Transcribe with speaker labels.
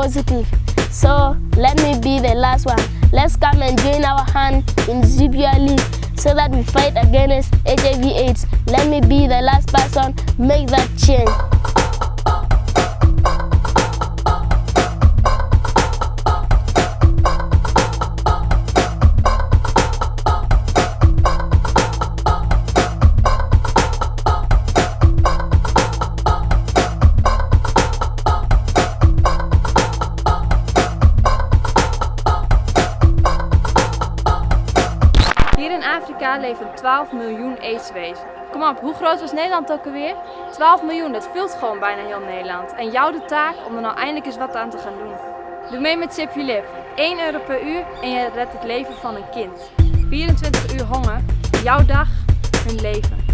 Speaker 1: positive. So let me be the last one. Let's come and join our hand in Zipia League so that we fight against HIV/AIDS. Let me be the last person, make that change.
Speaker 2: Hier in Afrika leven 12 miljoen aidswezen. Kom op, hoe groot was Nederland ook alweer? 12 miljoen, dat vult gewoon bijna heel Nederland. En jou de taak om er nou eindelijk eens wat aan te gaan doen. Doe mee met Sip Your Lip. 1 euro per uur en je redt het leven van een kind. 24 uur honger, jouw dag, hun leven.